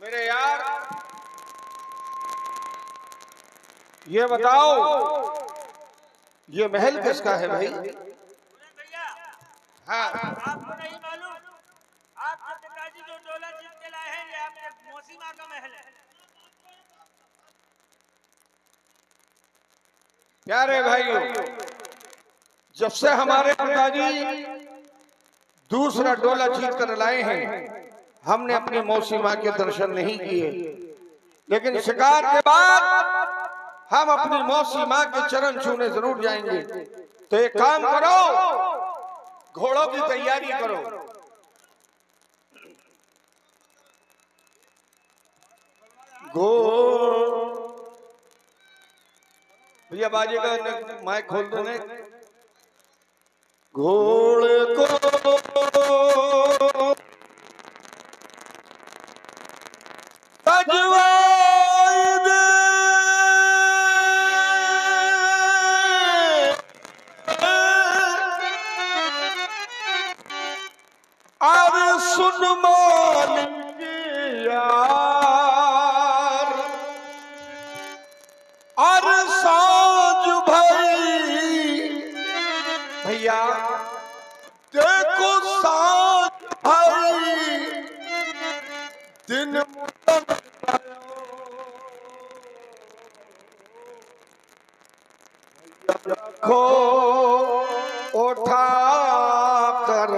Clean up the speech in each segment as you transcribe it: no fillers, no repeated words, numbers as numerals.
मेरे यार ये बताओ, ये महल किसका है भाई? भैया हाँ आपको नहीं मालूम? आपके पिताजी जो डोला जीत के लाए हैं ये आपके मौसी माँ का महल है। प्यारे भाइयों, जब से हमारे पिताजी दूसरा डोला जीत कर लाए हैं, हमने अपनी मौसी माँ के दर्शन नहीं किए, लेकिन शिकार के बाद हम अपनी मौसी माँ के चरण छूने जरूर जाएंगे। तो एक काम करो, घोड़ों की तैयारी करो। भैया बाजे का माइक खोल दो ने। घोड़े को सजवाई दे, अरे सुन मालिक यार, अरे साज भाई भैया देखो साज भाई, दिन रखो उठा कर।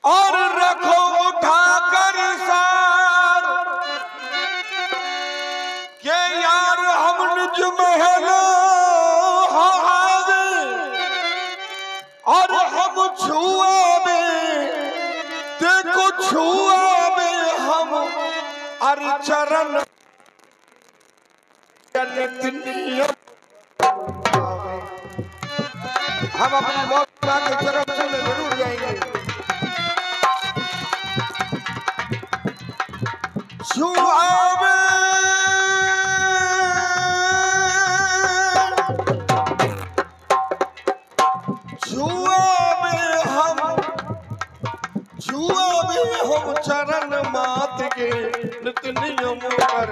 और रखो उठा कर सार के यार हम निज महल हावे, और हम छुआ में देखो छुआ में हम अरे चरण हम अपनी मौत के चरण छूने जरूर जाएंगे। छुआवे हम चरण मात के नित नियम कर।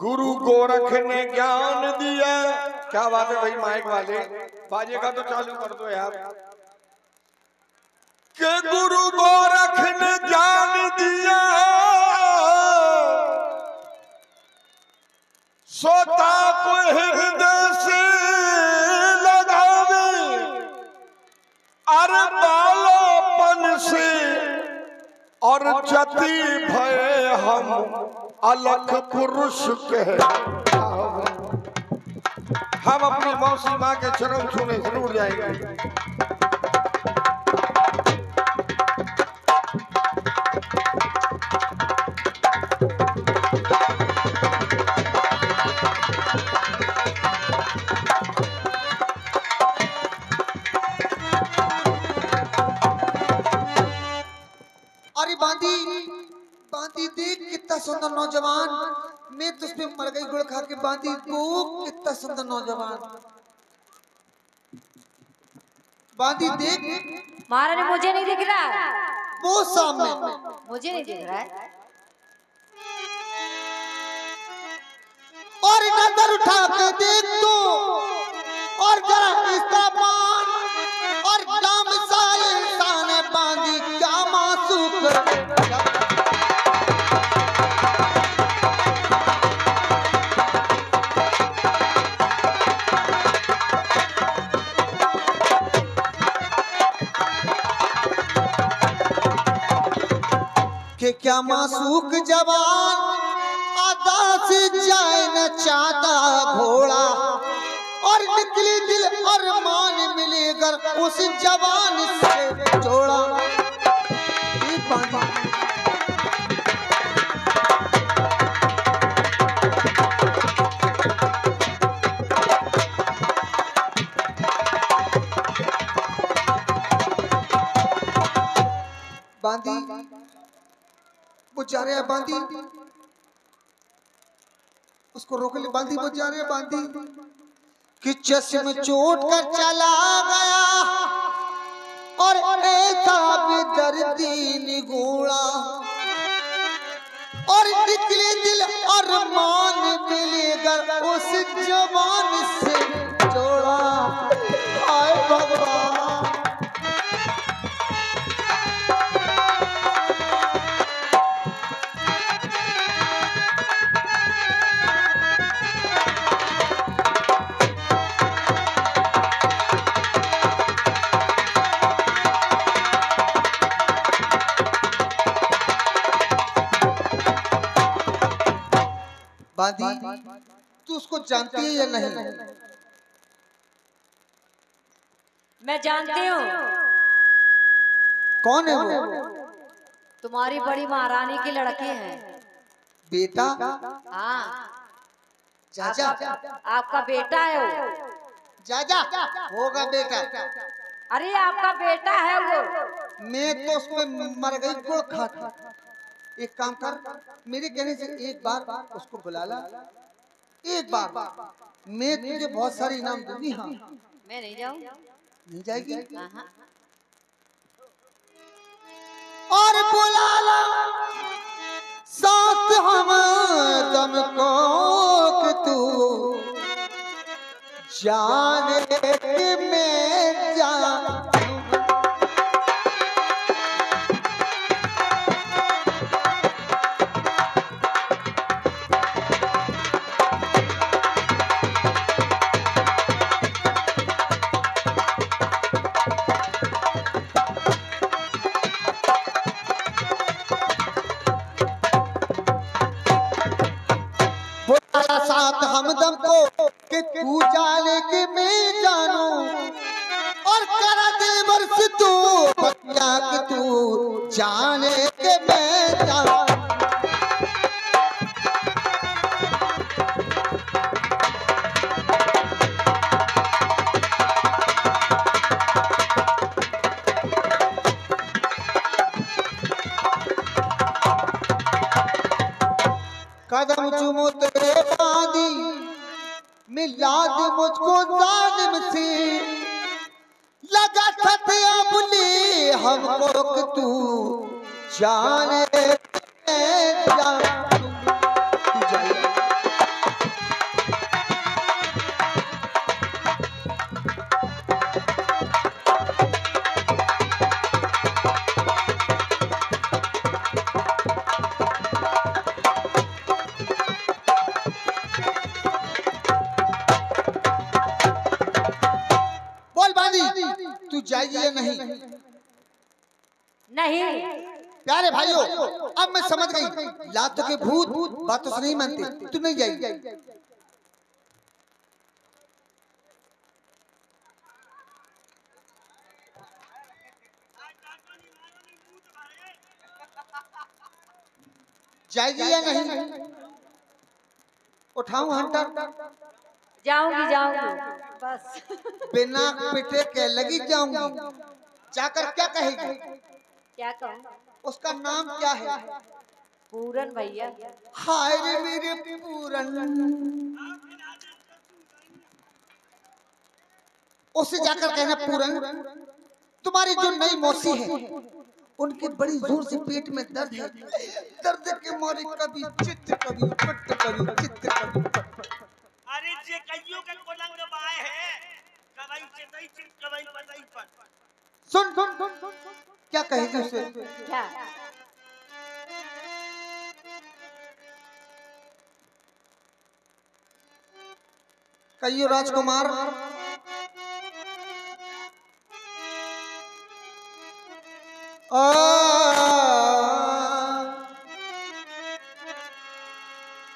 गुरु गोरख ने ज्ञान दिया। क्या बात है भाई, माइक वाले बाजे का तो चालू कर दो यार। के गुरु गोरख ने ज्ञान दिया, सोता को हृदय से लगावे, अरे बालोपन से और जति भय हम अलख पुरुष के। हम अपनी मौसी माँ के चरण छूने जरूर जाएंगे। अरे बांदी बांदी देख कितना सुंदर नौजवान, मैं तुझ पे मर गई गुड़ खा के। बांदी को कितना सुंदर नौजवान, बांदी देख। महारानी मुझे नहीं दिख रहा है, वो सामने मुझे नहीं दिख रहा है। और नजर उठा के देख तो, और जरा इसका मान और नाम सा इंसान है बांदी, क्या मासूक। के क्या मासूक जवान अदा से जाए नचाता घोड़ा और निकली दिल अरमान मिलेकर उस जवान से जोड़ा। एक बांधी बांधी वो जा रहे हैं, बांधी उसको रोक ले, बांधी वो जा रहे हैं, बांधी कि चश्म चोट कर चला गया और ऐसा बेदर्दी निगोड़ा और निकले दिल अरमान मिलेगा उस जवान से जोड़ा। हाय भगवान बांधी तू उसको जानती है या नहीं? मैं जानती हूँ। कौन है वो? तुम्हारी बड़ी महारानी की लड़के हैं। बेटा? हाँ, जाजा आपका बेटा है वो। जाजा होगा बेटा। अरे आपका बेटा है वो। मैं तो उस पे मर गई गुड़ खा खा। एक काम कर, मेरे कहने से एक बार उसको बुला ला, एक बार मैं तुझे बहुत सारे इनाम दूंगी। हाँ मैं नहीं जाऊँ। नहीं जाएगी? हाँ। और बुला ला साथ हम दम को कि तू जाने कि मैं जान। साथ हमदम को कि तू जाने कि मैं जानू और करा दिल बरस तू बतिया कि तू जाने कि मैं जानू। कदम चूमो तेरे बांधी मिला दे मुझको जालिम से लगा था बुली हमको कि तू जाने जा। तू जाएगी या नहीं? नहीं। प्यारे भाइयों अब मैं समझ गई, लातों के भूत बातों से नहीं मानते। तू नहीं जाएगी। जाएगी या नहीं? उठाऊं हंटर? जाऊंगी बस। बिना पिटे के लगी जाऊंगी। जाकर क्या कहेगी? क्या कहूँ? उसका नाम क्या है? पूरन भैया। हाय रे मेरे पूरन। उससे जाकर कहना पूरन तुम्हारी जो नई मौसी है उनके बड़ी जोर से पेट में दर्द है। दर्द के मारे कभी चित्त कभी पट कभी चित्त कभी पट। अरे जे कइयो के कोलंग बाय है कबाई चितई चित कबाई बताई पर। सुन क्या कहेगी उसे? क्या? कहियो राजकुमार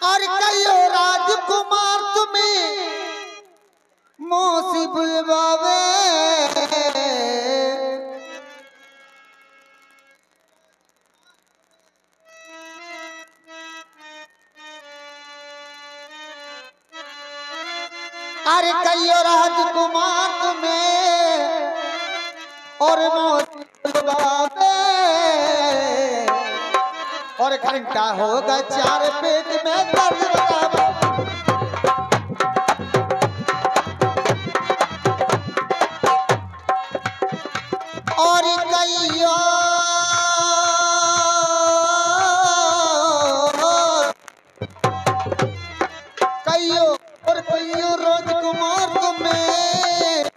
और कई कहियो राजकुमार तुम्हें मौसी बुलवावे, अरे कहियो राजकुमार तुम्हें और मौसी बुलवावे, और घंटा होगा 4 पेट में दर्द बतावे। और कहियो और कहियो राजकुमार तुम्हें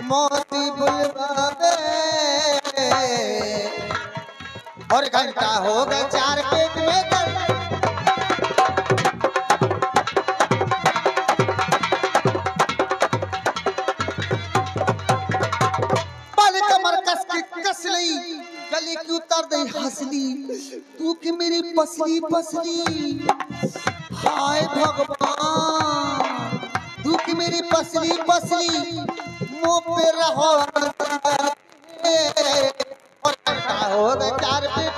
मौसी बुलवावे, और घंटा होगा 4 पेट में दर्द। पल कमर कस के कस लई, गले की उतर दई हंसली, तू कि मेरी पसली पसली, हाय भगवान तू कि मेरी पसली पसली मुंह पे रहो, और घंटा होगा 4 पेट